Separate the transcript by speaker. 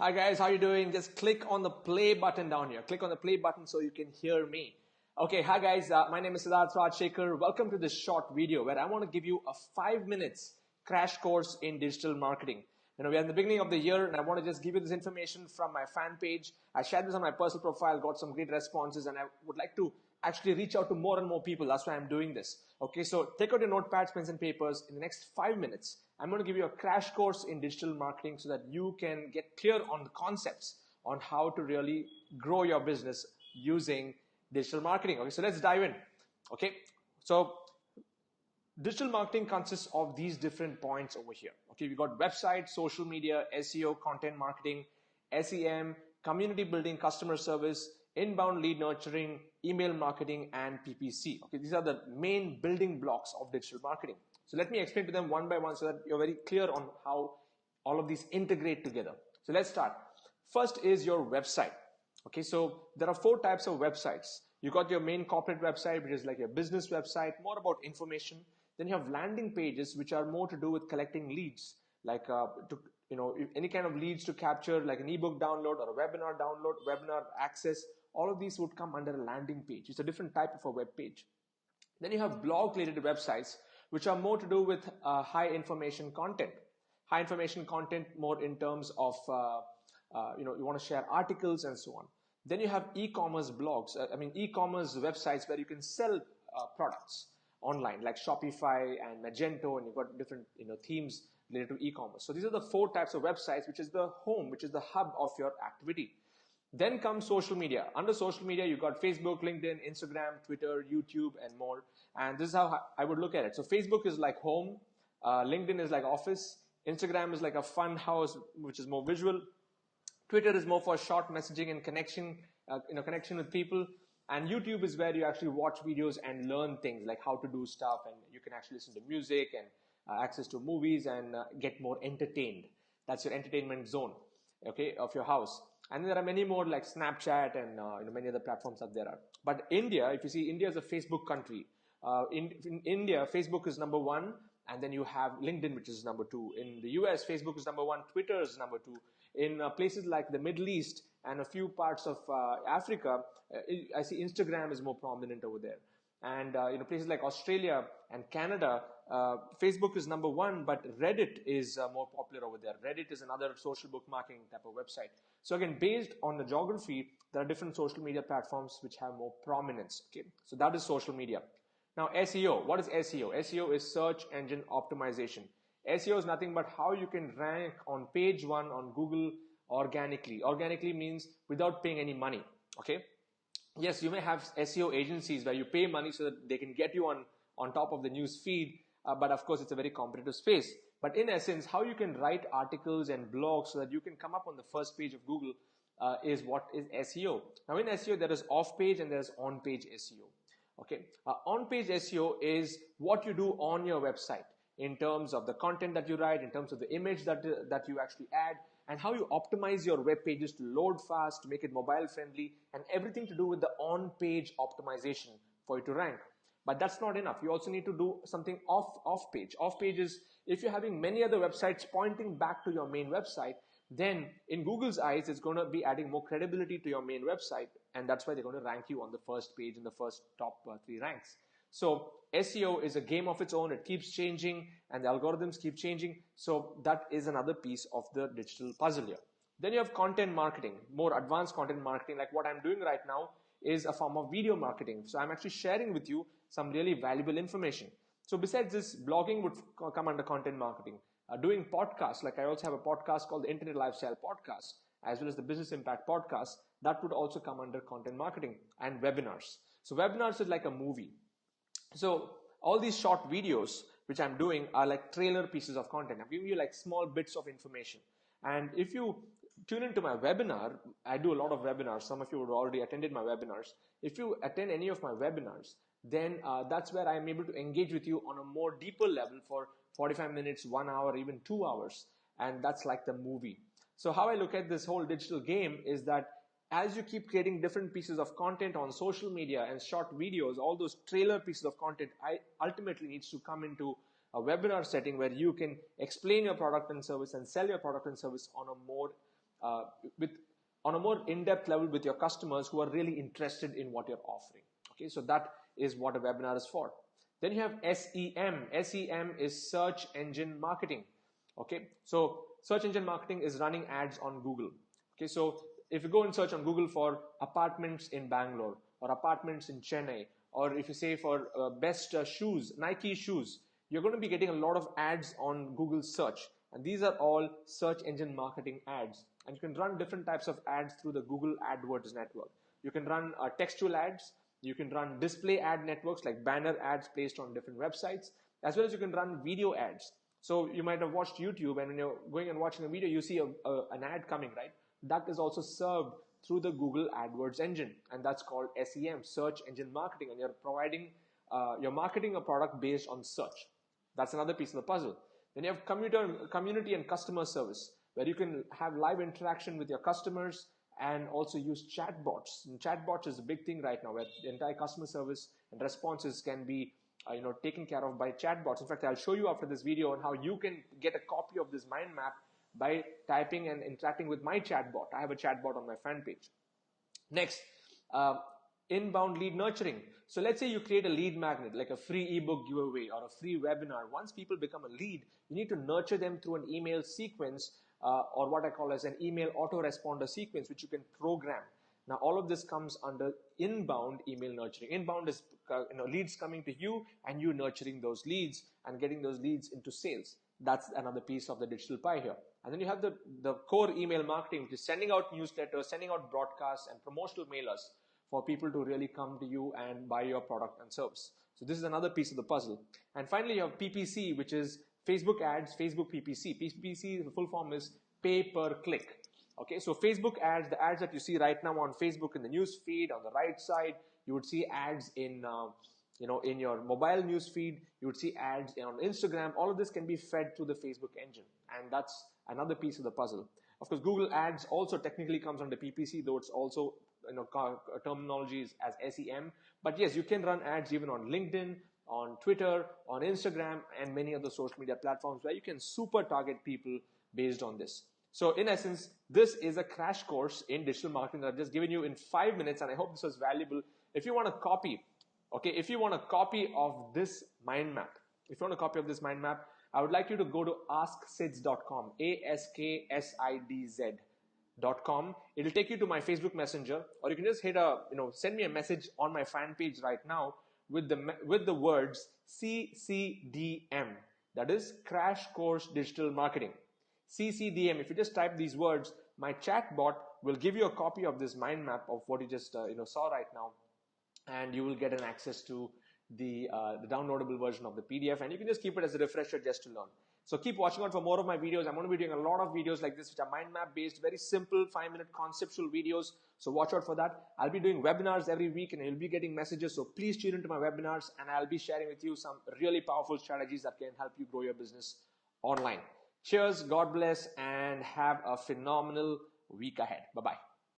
Speaker 1: Hi guys, how you doing? Just click on the play button down here. Click on the play button so you can hear me. Okay, hi guys, my name is Siddharth Rajshekhar. Welcome to this short video where I want to give you a 5 minutes crash course in digital marketing. We are in the beginning of the year and I want to just give you this information from my fan page. I shared this on my personal profile, got some great responses, and I would like to actually reach out to more and more people. That's why I'm doing this. Okay, so take out your notepads, pens and papers. In the next 5 minutes, I'm going to give you a crash course in digital marketing so that you can get clear on the concepts on how to really grow your business using digital marketing. Okay, so let's dive in. Okay, so digital marketing consists of these different points over here. Okay, we got website, social media, SEO, content marketing, SEM, community building, customer service, inbound lead nurturing, email marketing, and PPC. Okay, these are the main building blocks of digital marketing. So let me explain to them one by one so that you're very clear on how all of these integrate together. So let's start. First is your website. Okay, so there are 4 types of websites. You got your main corporate website, which is like your business website, more about information. Then you have landing pages, which are more to do with collecting leads, like any kind of leads to capture, like an ebook download or a webinar download, webinar access. All of these would come under a landing page. It's a different type of a web page. Then you have blog-related websites, which are more to do with high information content. High information content more in terms of you want to share articles and so on. Then you have e-commerce blogs. E-commerce websites where you can sell products online, like Shopify and Magento, and you've got different themes related to e-commerce. So these are the 4 types of websites, which is the home, which is the hub of your activity. Then comes social media. Under social media, you've got Facebook, LinkedIn, Instagram, Twitter, YouTube, and more. And this is how I would look at it. So Facebook is like home, LinkedIn is like office, Instagram is like a fun house, which is more visual. Twitter is more for short messaging and connection, connection with people. And YouTube is where you actually watch videos and learn things like how to do stuff, and you can actually listen to music and access to movies and get more entertained. That's your entertainment zone, okay, of your house. And there are many more like Snapchat and many other platforms that there are. But India, if you see, India is a Facebook country. In India, Facebook is number 1, and then you have LinkedIn, which is number 2. In the US, Facebook is number 1, Twitter is number 2. In places like the Middle East and a few parts of Africa, I see Instagram is more prominent over there. And places like Australia and Canada, Facebook is number 1, but Reddit is more popular over there. Reddit is another social bookmarking type of website. So again, based on the geography, there are different social media platforms which have more prominence. Okay, so that is social media. Now SEO, what is SEO? SEO is search engine optimization. SEO is nothing but how you can rank on page 1 on Google organically. Organically means without paying any money. Okay. Yes, you may have SEO agencies where you pay money so that they can get you on top of the news feed. But of course, it's a very competitive space. But in essence, how you can write articles and blogs so that you can come up on the first page of Google is what is SEO. Now in SEO, there is off-page and there's on-page SEO. Okay. On-page SEO is what you do on your website in terms of the content that you write, in terms of the image that you actually add, and how you optimize your web pages to load fast, to make it mobile friendly, and everything to do with the on-page optimization for you to rank. But that's not enough. You also need to do something off-page. Off-page is if you're having many other websites pointing back to your main website, then in Google's eyes, it's going to be adding more credibility to your main website, and that's why they're going to rank you on the first page in the first top 3 ranks. So SEO is a game of its own. It keeps changing and the algorithms keep changing. So that is another piece of the digital puzzle here. Then you have content marketing, more advanced content marketing, like what I'm doing right now is a form of video marketing. So I'm actually sharing with you some really valuable information. So besides this, blogging would come under content marketing. Doing podcasts, like I also have a podcast called the Internet Lifestyle Podcast, as well as the Business Impact Podcast, that would also come under content marketing. And webinars. So webinars is like a movie. So all these short videos which I'm doing are like trailer pieces of content. I'm giving you like small bits of information. And if you tune into my webinar, I do a lot of webinars. Some of you have already attended my webinars. If you attend any of my webinars, then that's where I'm able to engage with you on a more deeper level for 45 minutes, 1 hour, even 2 hours. And that's like the movie. So how I look at this whole digital game is that as you keep creating different pieces of content on social media and short videos, all those trailer pieces of content ultimately needs to come into a webinar setting where you can explain your product and service and sell your product and service on a more with on a more in-depth level with your customers who are really interested in what you're offering. Okay, so that is what a webinar is for. Then you have SEM. SEM is search engine marketing. Okay, so search engine marketing is running ads on Google. Okay, so if you go and search on Google for apartments in Bangalore or apartments in Chennai, or if you say for best shoes, Nike shoes, you're going to be getting a lot of ads on Google search. And these are all search engine marketing ads. And you can run different types of ads through the Google AdWords network. You can run textual ads. You can run display ad networks like banner ads placed on different websites, as well as you can run video ads. So you might have watched YouTube, and when you're going and watching a video, you see an ad coming, right? That is also served through the Google AdWords engine, and that's called SEM, search engine marketing, and you're marketing a product based on search. That's another piece of the puzzle. Then you have community and customer service, where you can have live interaction with your customers and also use chatbots. And chatbots is a big thing right now, where the entire customer service and responses can be taken care of by chatbots. In fact, I'll show you after this video on how you can get a copy of this mind map by typing and interacting with my chatbot. I have a chatbot on my fan page. Next, inbound lead nurturing. So let's say you create a lead magnet, like a free ebook giveaway or a free webinar. Once people become a lead, you need to nurture them through an email sequence, or what I call as an email autoresponder sequence, which you can program. Now, all of this comes under inbound email nurturing. Inbound is leads coming to you and you nurturing those leads and getting those leads into sales. That's another piece of the digital pie here. And then you have the core email marketing, which is sending out newsletters, sending out broadcasts and promotional mailers for people to really come to you and buy your product and service. So this is another piece of the puzzle. And finally, you have PPC, which is Facebook ads, Facebook PPC. PPC, the full form is pay per click. Okay, so Facebook ads, the ads that you see right now on Facebook in the news feed on the right side, you would see ads in in your mobile news feed, you would see ads on Instagram. All of this can be fed through the Facebook engine, and that's another piece of the puzzle. Of course, Google Ads also technically comes under PPC, though it's also terminology is as SEM. But yes, you can run ads even on LinkedIn, on Twitter, on Instagram, and many other social media platforms where you can super target people based on this. So in essence, this is a crash course in digital marketing that I've just given you in 5 minutes, and I hope this was valuable. If you want a copy, if you want a copy of this mind map, I would like you to go to asksidz.com, ASKSIDZ.com. It'll take you to my Facebook Messenger, or you can just send me a message on my fan page right now with the words CCDM. That is Crash Course Digital Marketing. CCDM. If you just type these words, my chatbot will give you a copy of this mind map of what you just saw right now, and you will get an access to the downloadable version of the PDF, and you can just keep it as a refresher just to learn. So keep watching out for more of my videos. I'm going to be doing a lot of videos like this, which are mind map based, very simple 5-minute conceptual videos. So watch out for that. I'll be doing webinars every week, and you'll be getting messages. So please tune into my webinars, and I'll be sharing with you some really powerful strategies that can help you grow your business online. Cheers, God bless, and have a phenomenal week ahead. Bye-bye.